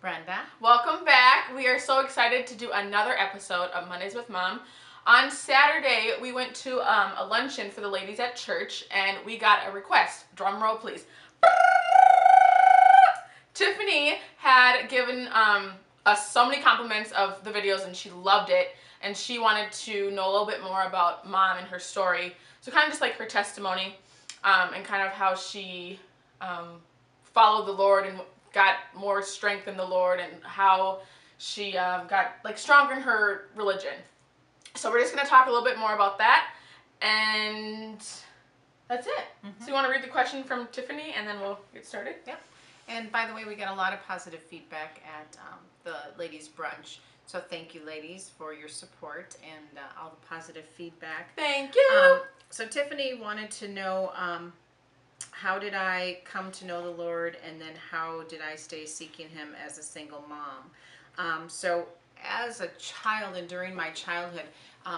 Brenda. Welcome back. We are so excited to do another episode of Mondays with Mom. On Saturday, we went to a luncheon for the ladies at church, and we got a request. Drum roll, please. Tiffany had given us so many compliments of the videos, and she loved it. And she wanted to know a little bit more about Mom and her story. So kind of just like her testimony and kind of how she followed the Lord and got more strength in the Lord, and how she got like stronger in her religion. So we're just going to talk a little bit more about that, and that's it. So you want to read the question from Tiffany, and then we'll get started? Yep. And by the way, we got a lot of positive feedback at the ladies' brunch. So thank you, ladies, for your support and all the positive feedback. Thank you. So Tiffany wanted to know, how did I come to know the Lord, and then how did I stay seeking Him as a single mom? So as a child and during my childhood,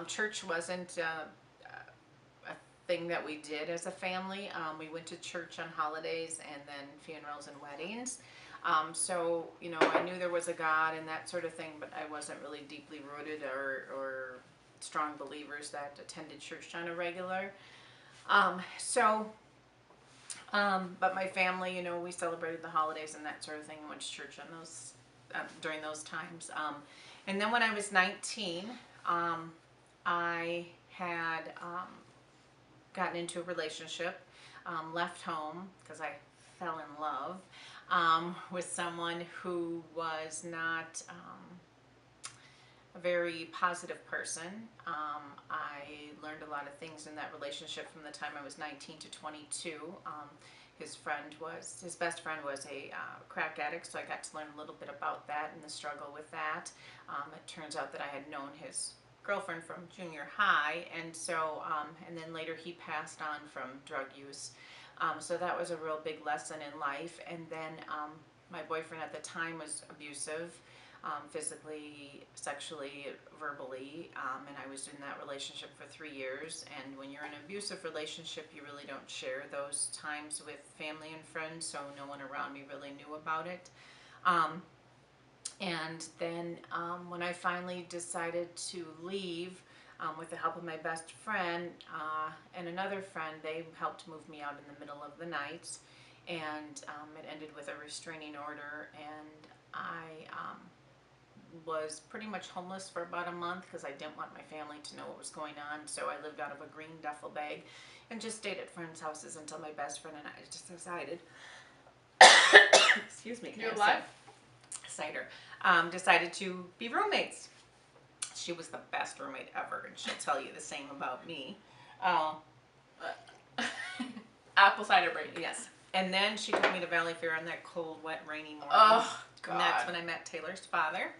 church wasn't a thing that we did as a family. We went to church on holidays and then funerals and weddings. So, you know, I knew there was a God and that sort of thing, but I wasn't really deeply rooted or strong believers that attended church on a regular. But my family, you know, we celebrated the holidays and that sort of thing, and went to church on those during those times. And then when I was 19, I had gotten into a relationship, left home because I fell in love with someone who was not a very positive person. I learned a lot of things in that relationship from the time I was 19 to 22. His best friend was a crack addict, so I got to learn a little bit about that and the struggle with that. It turns out that I had known his girlfriend from junior high, and so and then later he passed on from drug use. So that was a real big lesson in life. And then my boyfriend at the time was abusive. Physically, sexually, verbally, and I was in that relationship for 3 years. And when you're in an abusive relationship, you really don't share those times with family and friends, so no one around me really knew about it. And then when I finally decided to leave, with the help of my best friend and another friend, they helped move me out in the middle of the night, and it ended with a restraining order, and I was pretty much homeless for about a month because I didn't want my family to know what was going on. So I lived out of a green duffel bag and just stayed at friends' houses until my best friend and I just decided excuse me, You alive? Cider. Decided to be roommates. She was the best roommate ever, and she'll tell you the same about me. Apple cider break. Yes. And then she took me to Valley Fair on that cold, wet, rainy morning. Oh, God. And that's when I met Taylor's father.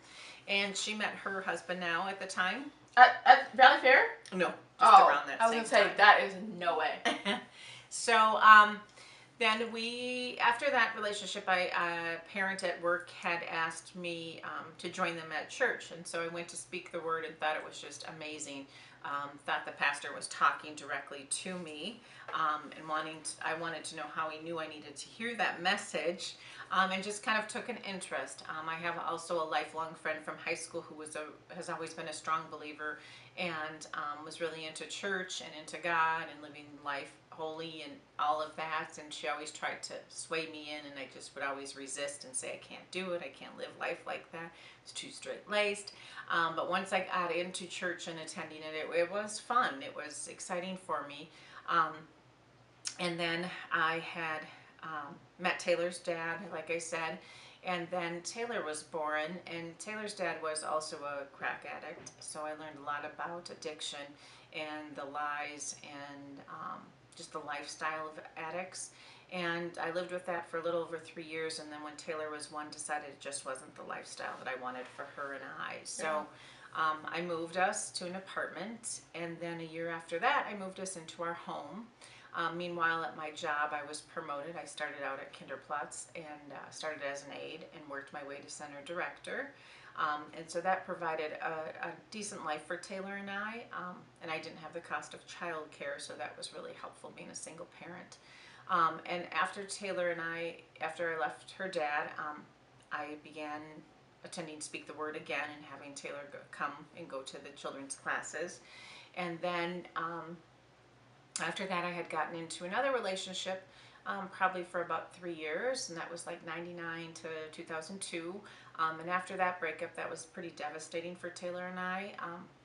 And she met her husband now at the time. At Valley Fair? No, just around that same time. I was going to say, that is no way. So then after that relationship, a parent at work had asked me to join them at church. And so I went to speak the word and thought it was just amazing. Thought the pastor was talking directly to me, and I wanted to know how he knew I needed to hear that message, and just kind of took an interest. I have also a lifelong friend from high school who has always been a strong believer, and was really into church and into God and living life holy and all of that, and she always tried to sway me in, and I just would always resist and say I can't do it, I can't live life like that, it's too straight-laced. But once I got into church and attending it was fun, it was exciting for me. And then I had met Taylor's dad, like I said, and then Taylor was born, and Taylor's dad was also a crack addict, so I learned a lot about addiction and the lies and just the lifestyle of addicts. And I lived with that for a little over 3 years, and then when Taylor was 1, decided it just wasn't the lifestyle that I wanted for her and I. So I moved us to an apartment, and then a year after that, I moved us into our home. Meanwhile, at my job, I was promoted. I started out at Kinderplatz and started as an aide and worked my way to center director. And so that provided a decent life for Taylor and I didn't have the cost of childcare, so that was really helpful being a single parent. And after after I left her dad, I began attending Speak the Word again and having Taylor come and go to the children's classes. And then after that, I had gotten into another relationship, probably for about 3 years, and that was like 99 to 2002. And after that breakup, that was pretty devastating for Taylor and I,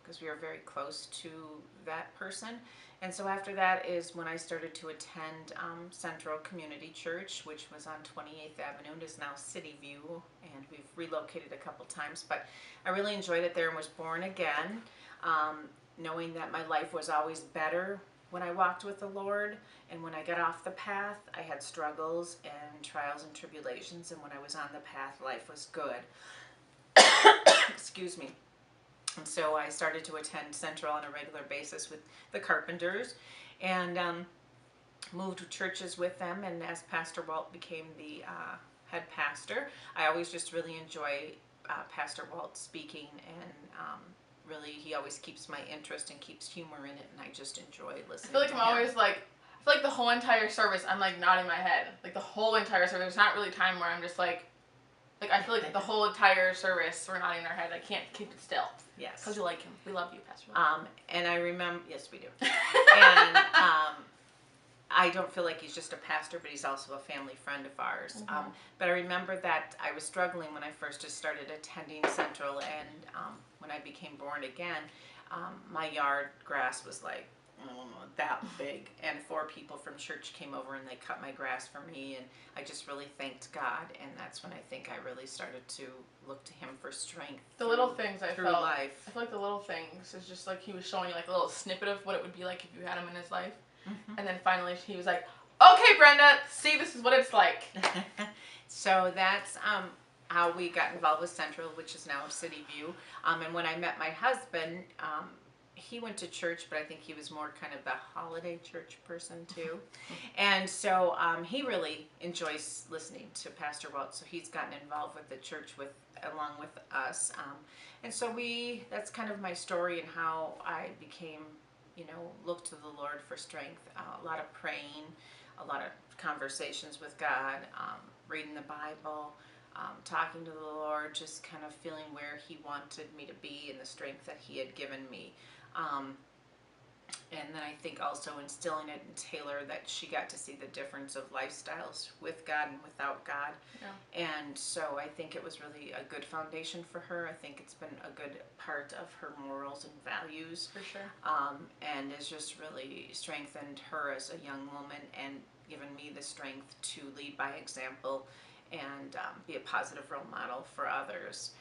because we were very close to that person. And so after that is when I started to attend Central Community Church, which was on 28th Avenue and is now City View, and we've relocated a couple times. But I really enjoyed it there and was born again, knowing that my life was always better when I walked with the Lord. And when I got off the path, I had struggles and trials and tribulations. And when I was on the path, life was good. Excuse me. And so I started to attend Central on a regular basis with the Carpenters, and moved to churches with them. And as Pastor Walt became the head pastor, I always just really enjoy Pastor Walt speaking, and really he always keeps my interest and keeps humor in it, and I just enjoy listening. I feel like to I'm him. always like, I feel like the whole entire service I'm like nodding my head, like the whole entire service. There's not really time where I'm just like I feel like the whole entire service we're nodding our head. I can't keep it still. Yes. Because you like him. We love you, Pastor Walt. And I remember, yes, we do. And I don't feel like he's just a pastor, but he's also a family friend of ours. Mm-hmm. But I remember that I was struggling when I first just started attending Central, and when I became born again, my yard grass was like, I don't know, that big, and 4 people from church came over and they cut my grass for me, and I just really thanked God, and that's when I think I really started to look to him for strength. The little things I felt. Life. I feel like the little things is just like he was showing you like a little snippet of what it would be like if you had him in his life. Mm-hmm. And then finally he was like, okay, Brenda, see, this is what it's like. So that's how we got involved with Central, which is now City View. And when I met my husband, he went to church, but I think he was more kind of the holiday church person too. And so he really enjoys listening to Pastor Walt, so he's gotten involved with the church along with us. And so that's kind of my story and how I became, looked to the Lord for strength. A lot of praying, a lot of conversations with God, reading the Bible, talking to the Lord, just kind of feeling where he wanted me to be and the strength that he had given me. And then I think also instilling it in Taylor that she got to see the difference of lifestyles with God and without God. Yeah. And so I think it was really a good foundation for her. I think it's been a good part of her morals and values. For sure. And has just really strengthened her as a young woman and given me the strength to lead by example and be a positive role model for others.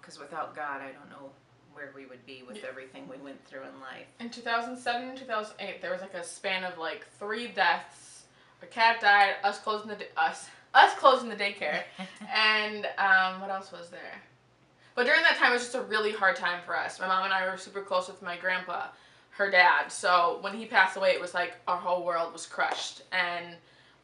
Because without God, I don't know where we would be with everything we went through in life. In 2007 and 2008, there was like a span of like 3 deaths. A cat died, us closing the daycare, and what else was there? But during that time, it was just a really hard time for us. My mom and I were super close with my grandpa, her dad. So when he passed away, it was like our whole world was crushed. And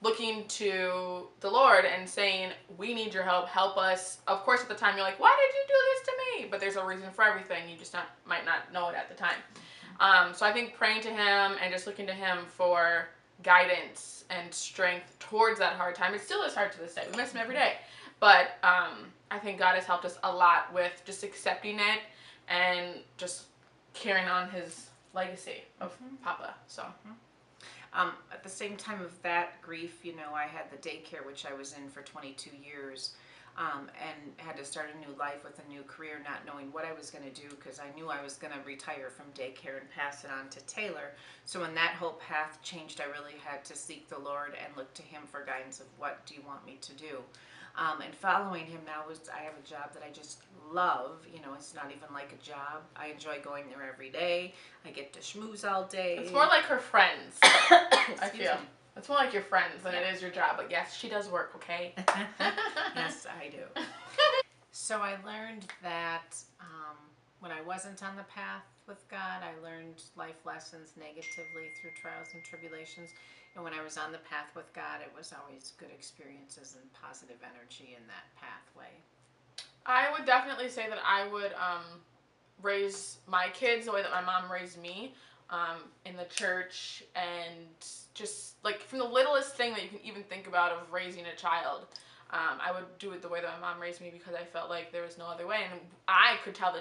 looking to the Lord and saying, we need your help us. Of course, at the time, you're like, why did you do this to me? But there's a reason for everything. You just might not know it at the time. So I think praying to him and just looking to him for guidance and strength towards that hard time. It still is hard to this day. We miss him every day. But I think God has helped us a lot with just accepting it and just carrying on his legacy of Papa. So. At the same time of that grief, I had the daycare, which I was in for 22 years, and had to start a new life with a new career, not knowing what I was going to do, because I knew I was going to retire from daycare and pass it on to Taylor. So when that whole path changed, I really had to seek the Lord and look to him for guidance of what do you want me to do. And following him now, I have a job that I just love. It's not even like a job. I enjoy going there every day. I get to schmooze all day. It's more like her friends, I feel. It's more like your friends than it is your job. But yes, she does work, okay? Yes, I do. So I learned that when I wasn't on the path with God, I learned life lessons negatively through trials and tribulations. And when I was on the path with God, it was always good experiences and positive energy in that pathway. I would definitely say that I would raise my kids the way that my mom raised me, in the church, and just like from the littlest thing that you can even think about of raising a child. I would do it the way that my mom raised me because I felt like there was no other way, and I could tell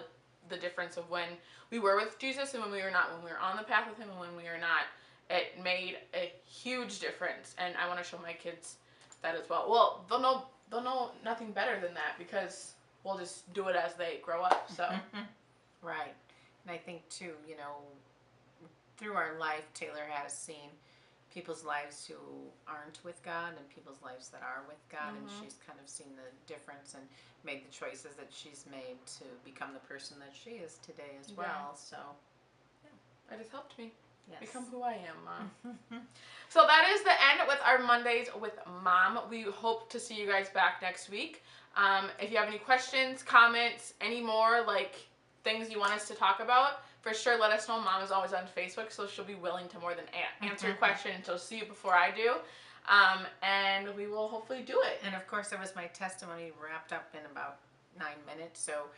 the difference of when we were with Jesus and when we were not, when we were on the path with him and when we were not. It made a huge difference, and I want to show my kids that as well. Well, they'll know nothing better than that because we'll just do it as they grow up. So right. And I think too, you know, through our life, Taylor has seen people's lives who aren't with God and people's lives that are with God, and she's kind of seen the difference and made the choices that she's made to become the person that she is today as well. So it has helped me become yes. who I am, Mom. So that is the end with our Mondays with Mom. We hope to see you guys back next week. If you have any questions, comments, any more like things you want us to talk about, for sure let us know. Mom is always on Facebook, so she'll be willing to more than answer your question, and she'll see you before I do. And we will hopefully do it. And of course, it was my testimony wrapped up in about 9 minutes. So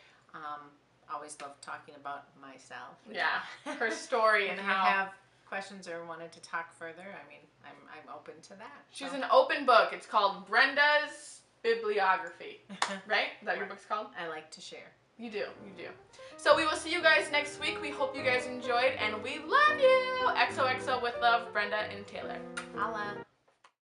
always love talking about myself. Yeah, her story and if how. you have questions or wanted to talk further, I mean, I'm open to that. She's an open book. It's called Brenda's Bibliography. Right? Is that your book's called? I like to share. You do, you do. So we will see you guys next week. We hope you guys enjoyed, and we love you. XOXO with love, Brenda and Taylor. Holla.